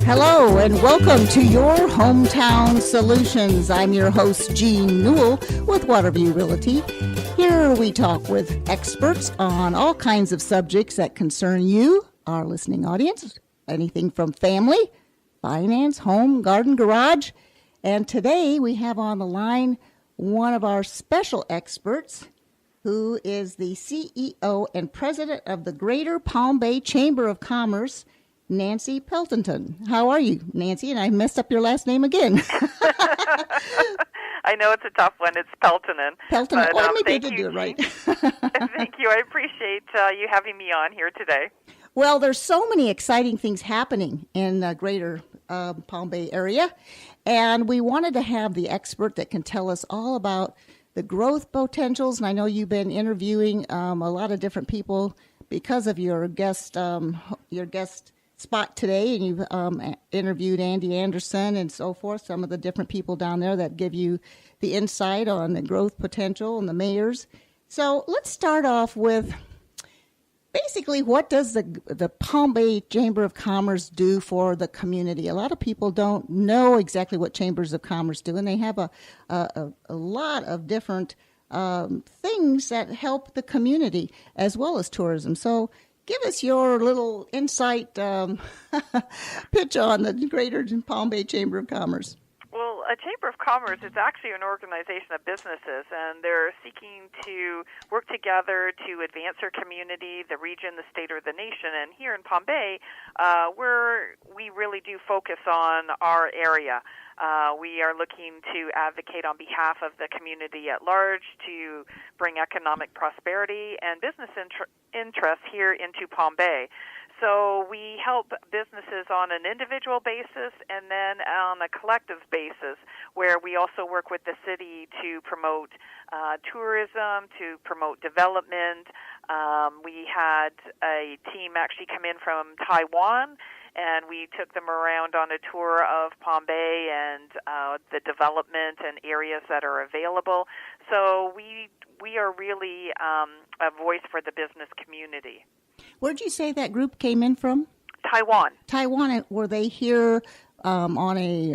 Hello and welcome to your Hometown Solutions. I'm your host, Jean Newell with Waterview Realty. Here we talk with experts on all kinds of subjects that concern you, our listening audience. Anything from family, finance, home, garden, garage. And today we have on the line one of our special experts who is the CEO and president of the Greater Palm Bay Chamber of Commerce, Nancy Peltonen. How are you, Nancy? And I messed up your last name again. I know it's a tough one. It's Peltonen. Peltonen. Well, maybe I did do it right. Thank you. I appreciate you having me on here today. Well, there's so many exciting things happening in the greater Palm Bay area, and we wanted to have the expert that can tell us all about the growth potentials. And I know you've been interviewing a lot of different people because of your guest spot today, and you've interviewed Andy Anderson and so forth, some of the different people down there that give you the insight on the growth potential and the mayors. So let's start off with basically what does the Palm Bay Chamber of Commerce do for the community? A lot of people don't know exactly what chambers of commerce do, and they have a lot of different things that help the community as well as tourism. So give us your little insight pitch on the Greater Palm Bay Chamber of Commerce. Well, a Chamber of Commerce is actually an organization of businesses, and they're seeking to work together to advance their community, the region, the state, or the nation. And here in Palm Bay, we really do focus on our area. We are looking to advocate on behalf of the community at large to bring economic prosperity and business interest here into Palm Bay. So we help businesses on an individual basis and then on a collective basis, where we also work with the city to promote tourism, to promote development. We had a team actually come in from Taiwan, and we took them around on a tour of Palm Bay and the development and areas that are available. So we are really a voice for the business community. Where did you say that group came in from? Taiwan. Taiwan. Were they here on a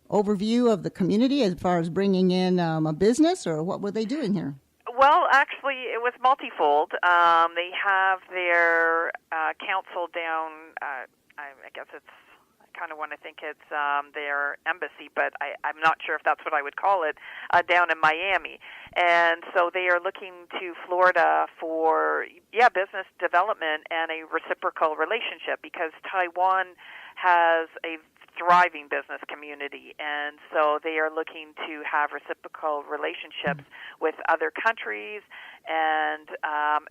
overview of the community as far as bringing in a business, or what were they doing here? Well, actually, it was multifold. They have their council down, I guess it's, I kind of want to think it's their embassy, but I'm not sure if that's what I would call it, down in Miami. And so they are looking to Florida for, business development and a reciprocal relationship, because Taiwan has a thriving business community, and so they are looking to have reciprocal relationships with other countries. And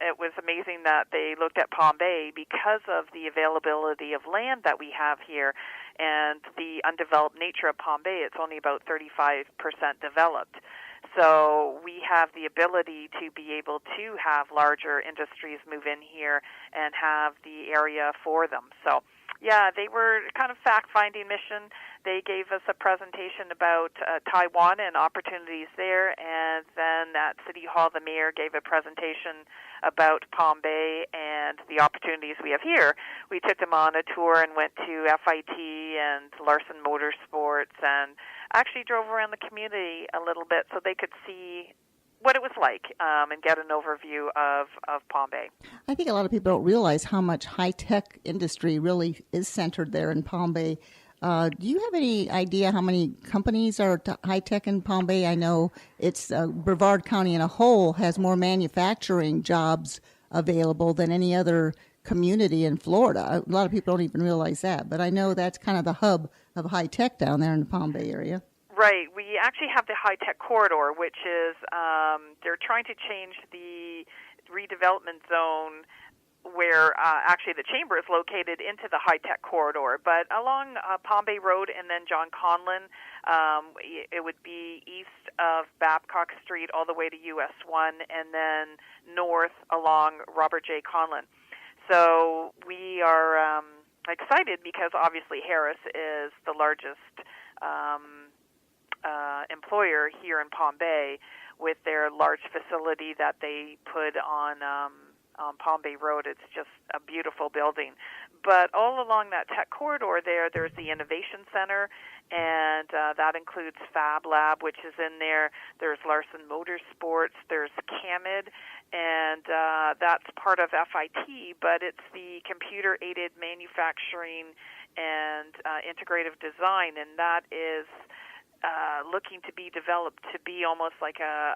it was amazing that they looked at Palm Bay because of the availability of land that we have here and the undeveloped nature of Palm Bay. It's only about 35% developed. So we have the ability to be able to have larger industries move in here and have the area for them. So they were kind of fact-finding mission. They gave us a presentation about Taiwan and opportunities there, and then at City Hall, the mayor gave a presentation about Palm Bay and the opportunities we have here. We took them on a tour and went to FIT and Larson Motorsports and actually drove around the community a little bit so they could see what it was like and get an overview of Palm Bay. I think a lot of people don't realize how much high-tech industry really is centered there in Palm Bay. Do you have any idea how many companies are high-tech in Palm Bay? I know it's Brevard County in a whole has more manufacturing jobs available than any other community in Florida. A lot of people don't even realize that, but I know that's kind of the hub of high-tech down there in the Palm Bay area. Right. We actually have the high-tech corridor, which is they're trying to change the redevelopment zone where actually the chamber is located into the high-tech corridor. But along Palm Bay Road and then John Conlon, it would be east of Babcock Street all the way to US 1 and then north along Robert J. Conlon. So we are excited because obviously Harris is the largest employer here in Palm Bay with their large facility that they put on on Palm Bay Road. It's just a beautiful building. But all along that tech corridor there's the Innovation Center, and that includes Fab Lab, which is in there. There's Larson Motorsports. There's CAMID, and that's part of FIT, but it's the Computer-Aided Manufacturing and Integrative Design, and that is looking to be developed to be almost like a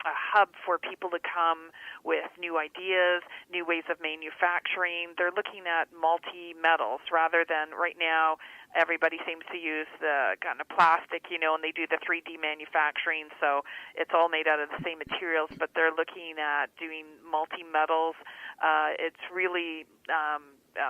hub for people to come with new ideas, new ways of manufacturing. They're looking at multi-metals rather than right now everybody seems to use the kind of plastic, and they do the 3D manufacturing, so it's all made out of the same materials, but they're looking at doing multi-metals. It's really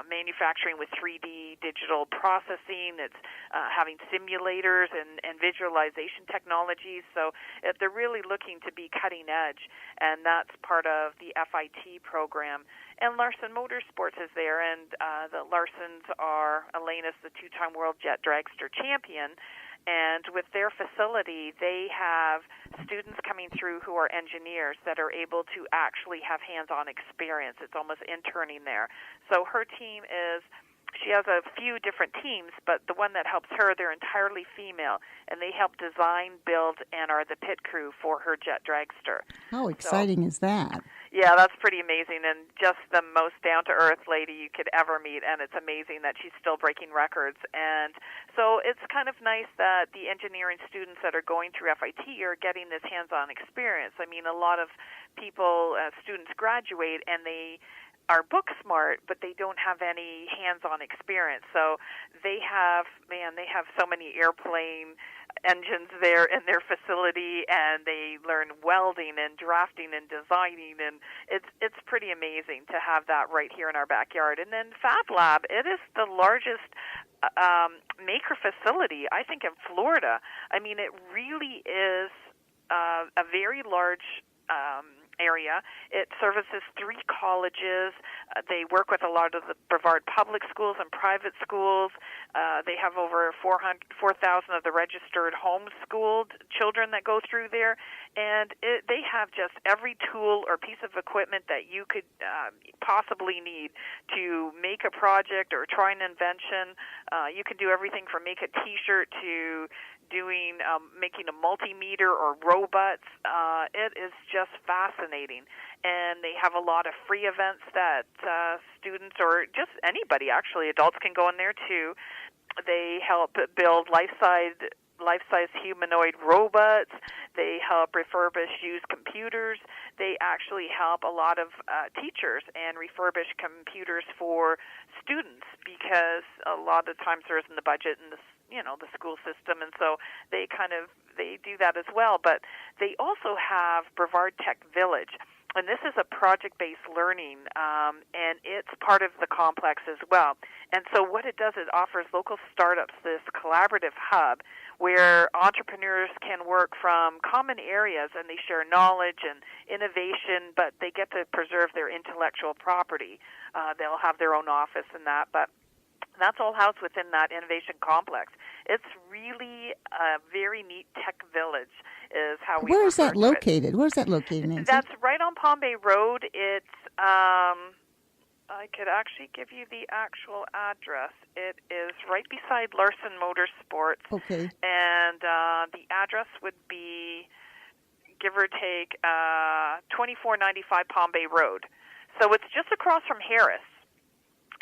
manufacturing with 3D digital processing. It's having simulators and visualization technologies. So they're really looking to be cutting edge, and that's part of the FIT program. And Larson Motorsports is there, and the Larsons are, Elena's the two-time World Jet Dragster champion. And with their facility, they have students coming through who are engineers that are able to actually have hands-on experience. It's almost interning there. So her team she has a few different teams, but the one that helps her, they're entirely female, and they help design, build, and are the pit crew for her jet dragster. How exciting is that? Yeah, that's pretty amazing, and just the most down-to-earth lady you could ever meet, and it's amazing that she's still breaking records. And so it's kind of nice that the engineering students that are going through FIT are getting this hands-on experience. I mean, a lot of people, students graduate, and they are book smart, but they don't have any hands-on experience. So they have so many airplane engines there in their facility, and they learn welding and drafting and designing, and it's pretty amazing to have that right here in our backyard. And then Fab Lab, it is the largest maker facility, I think, in Florida. I mean, it really is a very large area. It services 3 colleges. They work with a lot of the Brevard public schools and private schools. They have over 4,000 of the registered homeschooled children that go through there. And they have just every tool or piece of equipment that you could possibly need to make a project or try an invention. You can do everything from make a T-shirt to doing making a multimeter or robots. It is just fascinating, and they have a lot of free events that students or just anybody, actually adults, can go in there too. They help build life-size humanoid robots. They help refurbish used computers. They actually help a lot of teachers and refurbish computers for students, because a lot of times there isn't the budget in the school system, and so they do that as well. But they also have Brevard Tech Village, and this is a project-based learning, and it's part of the complex as well. And so what it does is offers local startups this collaborative hub where entrepreneurs can work from common areas, and they share knowledge and innovation, but they get to preserve their intellectual property. They'll have their own office and that, but that's all housed within that innovation complex. It's really a very neat tech village, is how we. Where is that located? Where's that located, Nancy? That's right on Palm Bay Road. It's I could actually give you the actual address. It is right beside Larson Motorsports. Okay. And the address would be, give or take, 2495 Palm Bay Road. So it's just across from Harris.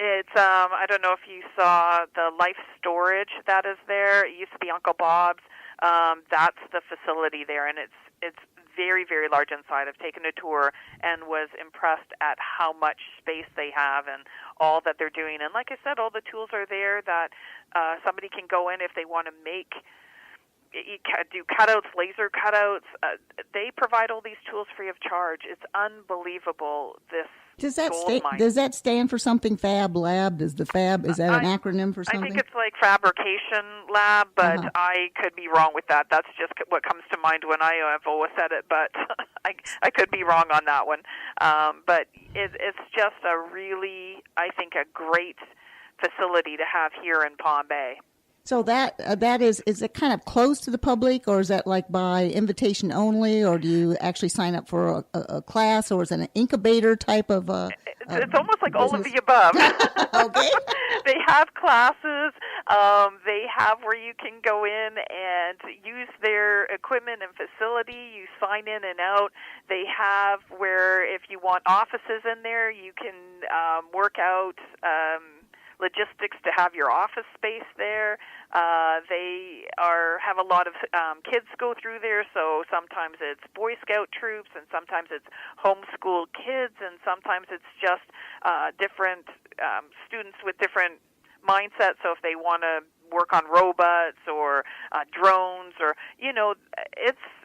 It's I don't know if you saw the Life Storage that is there. It used to be Uncle Bob's. That's the facility there, and it's very, very large inside. I've taken a tour and was impressed at how much space they have and all that they're doing. And like I said, all the tools are there that somebody can go in if they want to do cutouts, laser cutouts. They provide all these tools free of charge. It's unbelievable. Does that stand for something? Fab Lab? Is that an acronym for something? I think it's like Fabrication Lab, but I could be wrong with that. That's just what comes to mind when I've always said it, but I could be wrong on that one. But it's just a really, I think, a great facility to have here in Palm Bay. So that is it kind of closed to the public, or is that like by invitation only, or do you actually sign up for a class, or is it an incubator type of it's almost like business? all of the above. Okay. They have classes. They have where you can go in and use their equipment and facility. You sign in and out. They have where if you want offices in there, you can work out logistics to have your office space there. They have a lot of kids go through there, so sometimes it's Boy Scout troops, and sometimes it's homeschool kids, and sometimes it's just different students with different mindsets. So if they want to work on robots or drones, or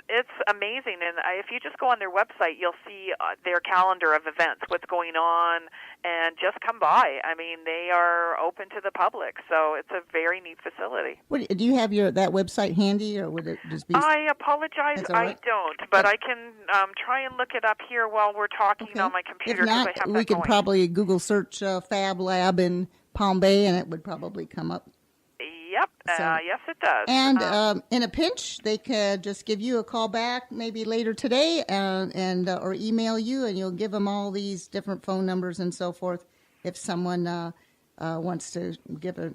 it's amazing. And if you just go on their website, you'll see their calendar of events, what's going on, and just come by. I mean, they are open to the public, so it's a very neat facility. Do you have that website handy, or would it just be? I apologize, right. I don't, but I can try and look it up here while we're talking on my computer. If not, I have we could going. probably Google search Fab Lab in Palm Bay, and it would probably come up. Yep. Yes, it does. And in a pinch, they could just give you a call back maybe later today, and or email you, and you'll give them all these different phone numbers and so forth if someone wants to give a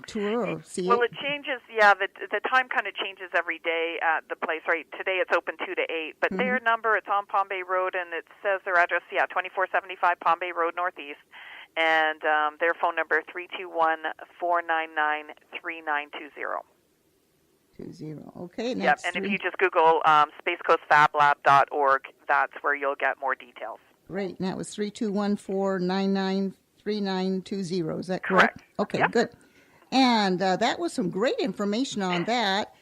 tour or see Well, it. it changes. Yeah, the time kind of changes every day at the place. Right, today it's open 2 to 8, but their number, it's on Palm Bay Road, and it says their address. 2475 Palm Bay Road Northeast. And their phone number, 321-499-3920. 20. Okay. And yep, and if you just Google spacecoastfablab.org, that's where you'll get more details. Great. And that was 321-499-3920. Is that correct? Okay, yep. Good. And that was some great information on that.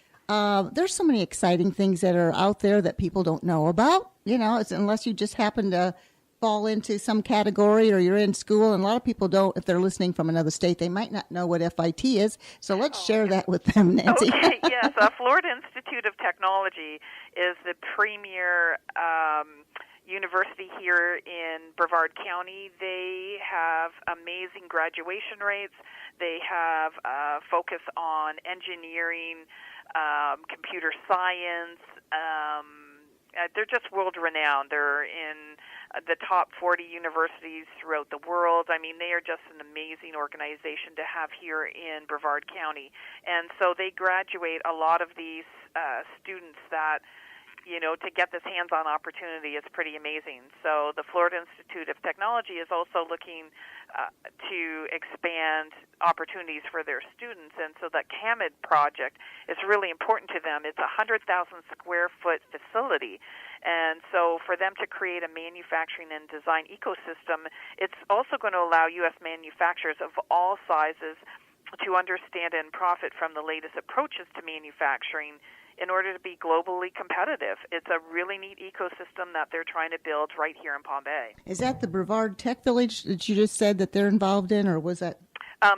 There's so many exciting things that are out there that people don't know about. It's unless you just happen to fall into some category or you're in school, and a lot of people don't. If they're listening from another state, they might not know what FIT is. So let's share that with them, Nancy. Okay, yes. Florida Institute of Technology is the premier university here in Brevard County. They have amazing graduation rates. They have a focus on engineering, computer science. They're just world-renowned. They're in the top 40 universities throughout the world. I mean, they are just an amazing organization to have here in Brevard County. And so they graduate a lot of these students that, to get this hands-on opportunity is pretty amazing. So the Florida Institute of Technology is also looking to expand opportunities for their students. And so that CAMID project is really important to them. It's a 100,000 square foot facility. And so for them to create a manufacturing and design ecosystem, it's also going to allow U.S. manufacturers of all sizes to understand and profit from the latest approaches to manufacturing in order to be globally competitive. It's a really neat ecosystem that they're trying to build right here in Palm Bay. Is that the Brevard Tech Village that you just said that they're involved in, or was that?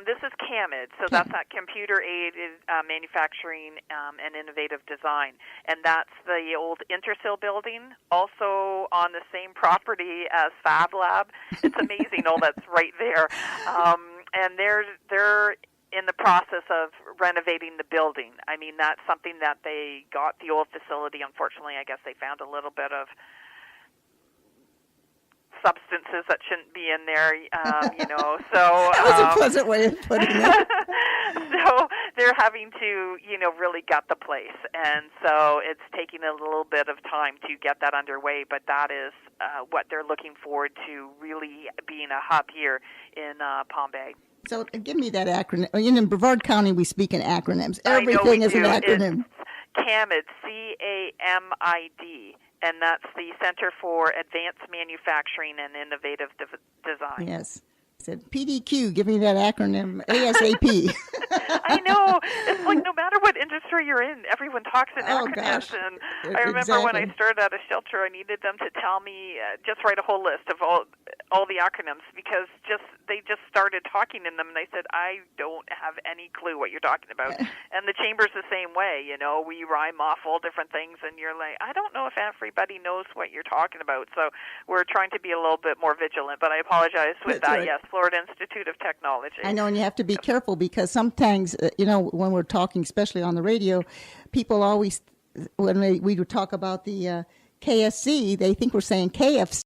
This is CAMID, so that's that computer-aided manufacturing and innovative design. And that's the old Intersil building, also on the same property as Fab Lab. It's amazing, all that's right there. And they're in the process of renovating the building. I mean, that's something that they got the old facility. Unfortunately, I guess they found a little bit of substances that shouldn't be in there, so... That was a pleasant way of putting it. So they're having to, really gut the place. And so it's taking a little bit of time to get that underway, but that is what they're looking forward to, really being a hub here in Palm Bay. So give me that acronym. In Brevard County, we speak in acronyms. Everything is an acronym. It's CAMID, CAMID, and that's the Center for Advanced Manufacturing and Innovative Design. Yes. I said PDQ, give me that acronym ASAP. I know. It's like no matter what industry you're in, everyone talks in acronyms. Gosh. And I remember when I started at a shelter, I needed them to tell me, just write a whole list of all all the acronyms because they just started talking in them, and I said, I don't have any clue what you're talking about. And the chamber's the same way, we rhyme off all different things, and you're like, I don't know if everybody knows what you're talking about. So we're trying to be a little bit more vigilant, but I apologize with That's that. right. Yes, Florida Institute of Technology. I know, and you have to be careful because sometimes, when we're talking, especially on the radio, people always, when we would talk about the KSC, they think we're saying KFC.